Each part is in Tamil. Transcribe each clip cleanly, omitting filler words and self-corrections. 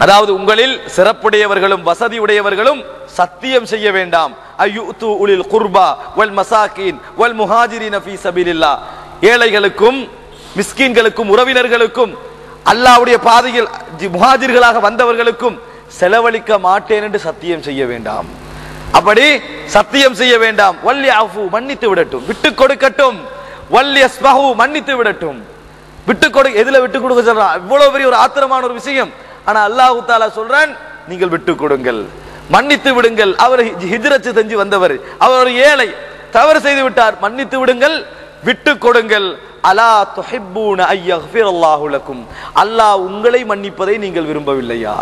அதாவது உங்களில் சிறப்புடையவர்களும் வசதி உடையவர்களும் சத்தியம் செய்ய வேண்டாம். அய்யுது உலில் குர்பா வல் மசாகின் வல் முஹாஜிரின ஃபீ சபீலில்லாஹ், ஏழைகளுக்கும் மிஸ்கீன்களுக்கும் உறவினர்களுக்கும் அல்லாஹ்வுடைய பாதையில் முஹாஜிர்களாக வந்தவர்களுக்கும் செலவழிக்க மாட்டேன் என்று சத்தியம் செய்ய வேண்டாம். அப்படி சத்தியம் செய்ய வேண்டாம். வல்யஃபு, மன்னித்து விடட்டும், விட்டு கொடுக்கட்டும். வல்யஸ்பஹு, மன்னித்து விடட்டும். விட்டு கொடு, எதுல விட்டு கொடுக்க சொல்றான்? இவ்வளவு பெரிய ஒரு ஆத்திரமான ஒரு விஷயம். ஆனா அல்லாஹ் தஆலா சொல்றான், நீங்கள் விட்டு கொடுங்கள், மன்னித்து விடுங்கள். அவர் ஹிஜ்ரத் செஞ்சு வந்தவர், அவர் ஒரு ஏழை, தவறு செய்து விட்டார், மன்னித்து விடுங்கள், விட்டு கொடுங்கள். அலா துஹிப்பூன அய்யஃபிரல்லாஹு லக்கும், அல்லாஹ் உங்களை மன்னிப்பதை நீங்கள் விரும்பவில்லையா?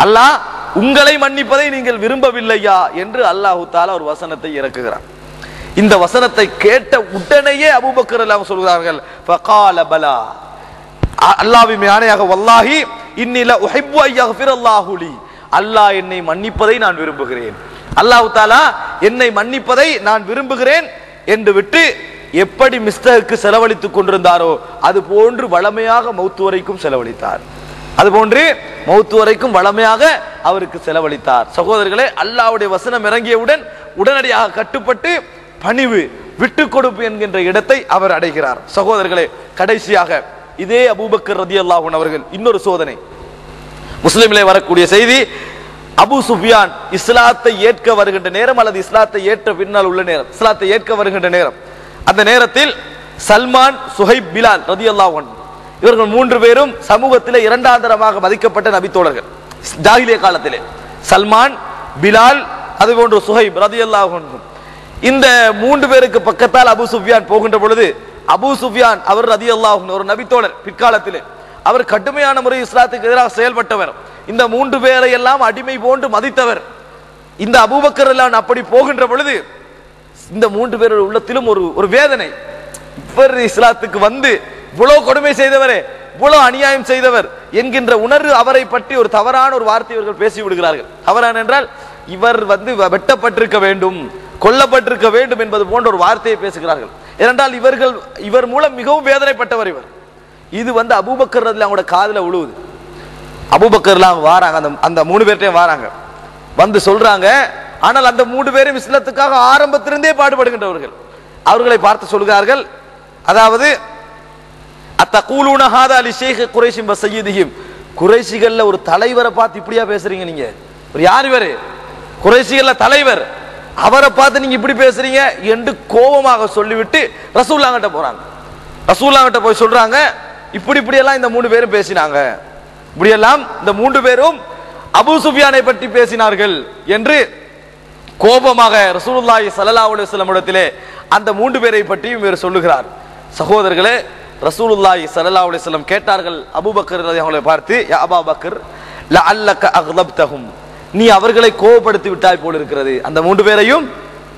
அல்லாஹ் உங்களை மன்னிப்பதை நீங்கள் விரும்பவில்லையா என்று அல்லாஹ் தஆலா ஒரு வசனத்தை இறக்குகிறார். இந்த வசனத்தை கேட்ட உடனேயே அபூபக்கர் ரலியல்லாஹு சொல்கிறார்கள், ஃபகால பலா, அல்லாஹ்வின் ஆணையாக, வல்லாஹி இன்னி லா உஹிப்பு அய்யஃபிரல்லாஹு லி, அல்லாஹ் என்னை மன்னிப்பதை நான் விரும்புகிறேன், அல்லாஹ் தஆலா என்னை மன்னிப்பதை நான் விரும்புகிறேன் என்று விட்டு எப்படி மிஸ்தருக்கு செலவழித்துக் கொண்டிருந்தாரோ அது போன்று வளமையாக மௌத்து வரைக்கும் செலவழித்தார். அதுபோன்று மௌத்து வரைக்கும் வளமையாக அவருக்கு செலவழித்தார். சகோதரர்களே, அல்லாஹ்வுடைய வசனம் இறங்கியவுடன் உடனடியாக கட்டுப்பட்டு பணிவு, விட்டு கொடுப்பு என்கின்ற இடத்தை அவர் அடைகிறார். சகோதரர்களே, கடைசியாக இதே அபூபக்கர் ரலியல்லாஹு அன்ஹு அவர்கள் இன்னொரு சோதனை. முஸ்லிமிலே வரக்கூடிய செய்தி, அபூ சுஃபியான் இஸ்லாத்தை ஏற்க வருகின்ற நேரம் அல்லது இஸ்லாத்தை ஏற்ற பின்னால் உள்ள நேரம், இஸ்லாத்தை ஏற்க வருகின்ற நேரம், அந்த நேரத்தில் சல்மான், சுஹைப், பிலால் ரலியல்லாஹு அன்ஹு இவர்கள் மூன்று பேரும் சமூகத்திலே இரண்டாந்தரமாக மதிக்கப்பட்ட நபித்தோழர்கள். ஜாஹிலிய காலத்திலே சல்மான், பிலால், அதுபோன்று சுஹைப் ரலியல்லாஹு அன்ஹு, இந்த மூன்று பேருக்கு பக்கத்தால் அபூ சுஃபியான் போகின்ற பொழுது, அபூ சுஃபியான் அவர் ரலியல்லாஹு அன்ஹு ஒரு நபித்தோழர், பிற்காலத்திலே அவர் கடுமையான முறை இஸ்லாத்துக்கு எதிராக செயல்பட்டவர், இந்த மூன்று பேரை எல்லாம் அடிமை போன்று மதித்தவர். இந்த அபூபக்கர் ரலியல்லாஹு அப்படி போகின்ற பொழுது இந்த மூன்று பேருடைய உள்ளத்திலும் ஒரு வேதனை. இவர் இஸ்லாத்துக்கு வந்து இவ்வளவு கொடுமை செய்தவரே, இவ்வளவு அநியாயம் செய்தவர் என்கின்ற உணர்வு அவரை பற்றி ஒரு தவறான ஒரு வார்த்தை இவர்கள் பேசி விடுகிறார்கள். தவறான என்றால் இவர் வந்து வெட்டப்பட்டிருக்க வேண்டும், கொல்லப்பட்டிருக்க வேண்டும் என்பது போன்ற ஒரு வார்த்தையை பேசுகிறார்கள். ஏனென்றால் இவர் மூலம் மிகவும் வேதனைப்பட்டவர் இவர். இது வந்து அபூபக்கர் ரலியல்லாஹு காதுல விழுவுது. அபூபக்கர் ரலியல்லாஹு வாராங்க, அந்த மூணு பேர்ட்டையும் வாராங்க, வந்து சொல்றாங்க. ஆனால் அந்த மூன்று பேரும் இஸ்லாத்துக்காக ஆரம்பத்திலிருந்தே பாடுபடுகின்றவர்கள். அவர்களை பார்த்து சொல்கிறார்கள், அதாவது அத்தகூலூன ஹாதா லிஷைஹ் குரைஷின் வஸய்யிதிஹிம், குறைஷிகள்ல ஒரு தலைவரை பார்த்து இப்படியா பேசுறீங்க நீங்க? ஒரு யார் இவரு? குறைஷிகள்ல தலைவர், அவரை பார்த்து நீங்க இப்படி பேசுறீங்க என்று கோபமாக சொல்லிவிட்டு ரசூலுல்லாஹ் கிட்ட போறாங்க. ரசூலுல்லாஹ் கிட்ட போய் சொல்றாங்க, இப்படி எல்லாம் இந்த மூணு பேரும் பேசினாங்க, இப்படியெல்லாம் இந்த மூன்று பேரும் அபூ சுஃபியானை பற்றி பேசினார்கள் என்று கோபமாக ரசூலுல்லாஹி ஸல்லல்லாஹு அலைஹி வஸல்லம் இடத்திலே அந்த மூன்று பேரை பற்றியும் இவர் சொல்லுகிறார். சகோதரர்களே, ரசூலுல்லாஹி ஸல்லல்லாஹு அலைஹி வஸல்லம் கேட்டார்கள் அபூபக்கர் ரலியல்லாஹு அன்ஹு பார்த்து, யா அபா பக்கர் லஅல்லக அக்லப்தஹும், நீ அவர்களை கோபப்படுத்தி விட்டாய் போல இருக்கிறது, அந்த மூன்று பேரையும்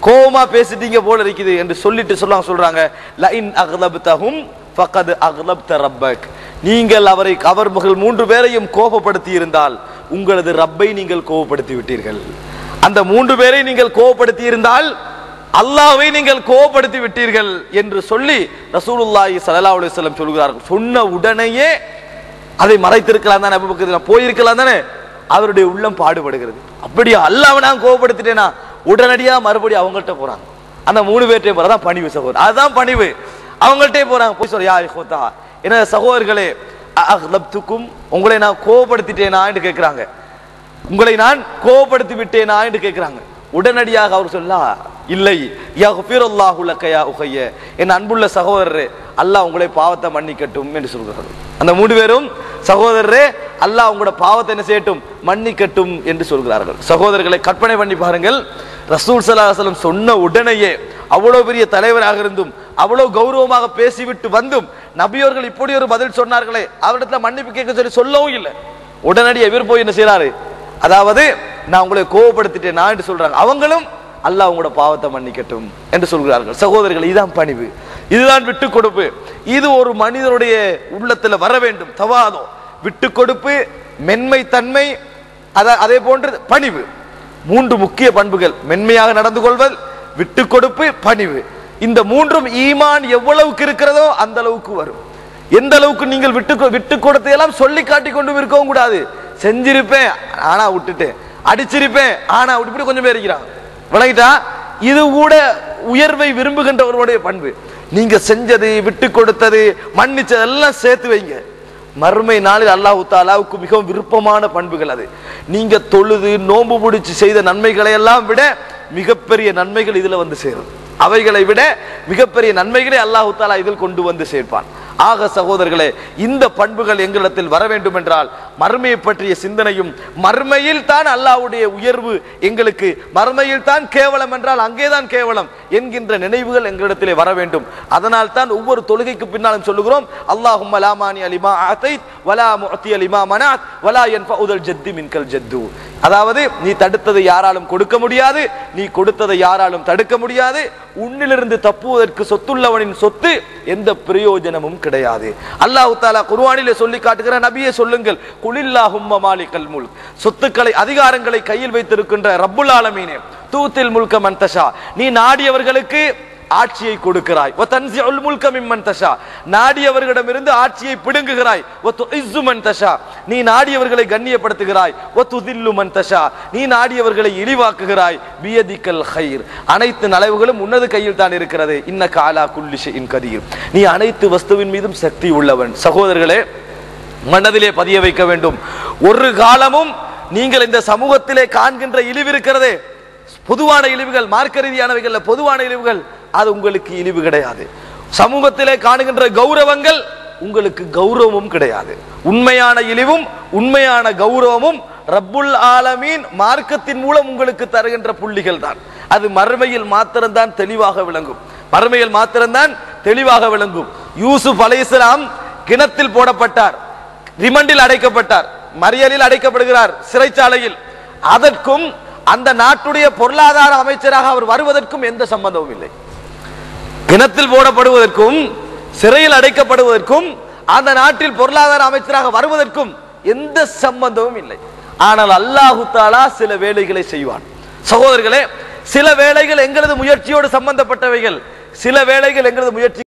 கோபமா பேசிட்டீங்க போல இருக்குது என்று சொல்லிட்டு சொல்றாங்க, லஇன் அக்லப்தஹும் ஃபகத் அக்லப்த ரப்பக், நீங்கள் அவர்கள் மூன்று பேரையும் கோபப்படுத்தி இருந்தால் உங்களது ரப்பை நீங்கள் கோபப்படுத்தி விட்டீர்கள். அந்த மூன்று பேரை நீங்கள் கோபப்படுத்தி இருந்தால் அல்லாஹ்வை நீங்கள் கோபப்படுத்தி விட்டீர்கள் என்று சொல்லி ரசூலுல்லாஹி ஸல்லல்லாஹு அலைஹி வஸல்லம் சொல்கிறார்கள். சொன்ன உடனேயே அதை மறைத்திருக்கலாம் தானே, அபூபக்கர் போயிருக்கலாம் தானே, அவருடைய உள்ளம் பாடுபடுகிறது. அப்படியா, அல்லாஹ்வை நான் கோபப்படுத்திட்டேனா? உடனடியா மறுபடியும் அவங்கள்ட்ட போறாங்க, அந்த மூணு பேர்ட்டே போறதான் பணிவு சகோதரர், அதுதான் பணிவு. அவங்கள்ட்டே போறாங்க, போய் சொல்ற, யா இஹ்வதா, என்ன சகோதரர்களே, அக்லப்துக்கும், உங்களை நான் கோபப்படுத்திட்டேனா என்று கேட்கிறாங்க, உங்களை நான் கோபப்படுத்தி விட்டேனா என்று கேட்கிறாங்க. உடனடியாக அவர் சொல்லா, இல்லை, யக்ஃபிருல்லாஹு லக யா உஹய்ய, என் அன்புள்ள சகோதரரே, அல்லாஹ் உங்களை பாவத்தை மன்னிக்கட்டும் என்று சொல்கிறார்கள். அந்த மூன்று பேரும், சகோதரரே, அல்லாஹ் உங்களோட பாவத்தை என்ன செய்யட்டும், மன்னிக்கட்டும் என்று சொல்கிறார்கள். சகோதரர்களை கற்பனை பண்ணி பாருங்கள், ரசூல் ஸல்லல்லாஹு அலைஹி வஸல்லம் சொன்ன உடனேயே, அவ்வளவு பெரிய தலைவராக இருந்தும் அவ்வளவு கௌரவமாக பேசிவிட்டு வந்தும் நபியவர்கள் இப்படி ஒரு பதில் சொன்னார்களே, அவரிடத்துல மன்னிப்பு கேட்க சொல்லவும் இல்லை. உடனடியாக இவர் போய் என்ன செய்யறாரு, அதாவது நான் உங்களை கோபப்படுத்திட்டேன் நான் என்று சொல்றாங்க. அவங்களும் அல்லாஹ் உங்களோட பாவத்தை மன்னிக்கட்டும் என்று சொல்கிறார்கள். சகோதரர்கள், இதுதான் பணிவு, இதுதான் விட்டு கொடுப்பு. இது ஒரு மனிதனுடைய உள்ளத்துல வர வேண்டும். தவாதோ, விட்டு கொடுப்பு, மென்மை தன்மை, அதே போன்று பணிவு, மூன்று முக்கிய பண்புகள். மென்மையாக நடந்து கொள்வது, விட்டு கொடுப்பு, பணிவு. இந்த மூன்றும் ஈமான் எவ்வளவுக்கு இருக்கிறதோ அந்த அளவுக்கு வரும். எந்த அளவுக்கு நீங்கள் விட்டு கொடுத்தையெல்லாம் சொல்லி காட்டி கொண்டு இருக்கவும் கூடாது, செஞ்சிருப்பேன் ஆனா விட்டுட்டேன், அடிச்சிருப்பேன் ஆனா இப்படி கொஞ்சம் பேர் இருக்கிறாங்க. விளங்கிட்டா? இது கூட உயர்வை விரும்புகின்றவர்களுடைய பண்பு. நீங்க செஞ்சது, விட்டு கொடுத்தது, மன்னிச்சதெல்லாம் சேர்த்து வைங்க. மறுமை நாளில் அல்லாஹ் தஆலாவுக்கு மிகவும் விருப்பமான பண்புகள் அது. நீங்க தொழுது நோன்பு முடிச்சு செய்த நன்மைகளை எல்லாம் விட மிகப்பெரிய நன்மைகள் இதுல வந்து சேரும். அவைகளை விட மிகப்பெரிய நன்மைகளை அல்லாஹ் தஆலா இதில் கொண்டு வந்து சேர்ப்பான். ஆக சகோதரர்களே, இந்த பண்புகள் எங்களிடத்தில் வர வேண்டும் என்றால் மறுமையை பற்றிய சிந்தனையும், மறுமையில் தான் அல்லாஹ்வுடைய உயர்வு எங்களுக்கு, மறுமையில் தான் கேவலம் என்றால் அங்கேதான் கேவலம் என்கின்ற நினைவுகள் எங்களிடத்திலே வர வேண்டும். அதனால் தான் ஒவ்வொரு தொழுகைக்கு பின்னாலும் சொல்லுகிறோம், அல்லாஹும்ம லா மானிஅ லிமா ஆதைத் வலா முஅதிய லிமா மனஅத் வலா யன்ஃபஉல் ஜத்தி மின்கல் ஜத்து. அதாவது நீ தடுத்ததை யாராலும் கொடுக்க முடியாது, நீ கொடுத்ததை யாராலும் தடுக்க முடியாது, உன்னிலிருந்து தப்புவதற்கு சொத்துள்ளவனின் சொத்து எந்த பிரயோஜனமும் கிடையாது. அல்லாஹ் தஆலா குர்ஆனிலே சொல்லி காட்டுகிற, நபியே சொல்லுங்கள், குலில்லாஹும்ம மாலிகல் முல்க், சொத்துக்களை அதிகாரங்களை கையில் வைத்திருக்கின்ற ரப்புல் ஆலமீனே, தூத்தில் முல்க மன் தஷா, நீ நாடியவர்களுக்கு ஆட்சியை கொடுக்கிறாய், வ தன்ஸிஉல் முல்க மிம்மன் தஷா, நாடியவர்களிடமிருந்து ஆட்சியை பிடுங்குகிறாய், வ துஇஸ்ஸு மன் தஷா, நீ நாடியவர்களை கண்ணியப்படுத்துகிறாய், வ துதில்லு மன் தஷா, நீ நாடியவர்களை இழிவாக்குகிறாய், பியதிக்கல் கைர், அனைத்து நலவுகளும் உன்னது கையில் தான் இருக்கிறது, இன்னக அலா குல்லி ஷைஇன் கதீர், நீ அனைத்து வஸ்துவின் மீதும் சக்தி உள்ளவன். சகோதரர்களே, மனதிலே பதிய வைக்க வேண்டும், ஒரு காலமும் நீங்கள் இந்த சமூகத்திலே காண்கின்ற இழிவு இருக்கிறதே, பொதுவான இழிவுகள், மார்க்க ரீதியானவைகள், பொதுவான இழிவுகள், அது உங்களுக்கு இழிவு கிடையாது. சமூகத்திலே காணுகின்ற கௌரவங்கள் உங்களுக்கு கௌரவமும் கிடையாது. உண்மையான இழிவும் உண்மையான கௌரவமும் ரப்புல் ஆலமீன் மார்க்கத்தின் மூலம் உங்களுக்கு தருகின்ற புள்ளிகள் தான். அது மறுமையில் மாத்திரம்தான் தெளிவாக விளங்கும். மறுமையில் மாத்திரம்தான் தெளிவாக விளங்கும். யூசுப் அலைஹிஸ்ஸலாம் கிணத்தில் போடப்பட்டார், ரிமண்டில் அடைக்கப்பட்டார், மறியலில் அடைக்கப்படுகிறார், சிறைச்சாலையில். அதற்கும் அந்த நாட்டுடைய பொருளாதார அமைச்சராக அவர் வருவதற்கும் எந்த சம்பந்தமும் இல்லை. கிணத்தில் போடப்படுவதற்கும் சிறையில் அடைக்கப்படுவதற்கும் அந்த நாட்டில் பொருளாதார அமைச்சராக வருவதற்கும் எந்த சம்பந்தமும் இல்லை. ஆனால் அல்லாஹு தஆலா சில வேலைகளை செய்வான். சகோதரர்களே, சில வேலைகள் எங்களது முயற்சியோடு சம்பந்தப்பட்டவைகள், சில வேலைகள் எங்களது முயற்சி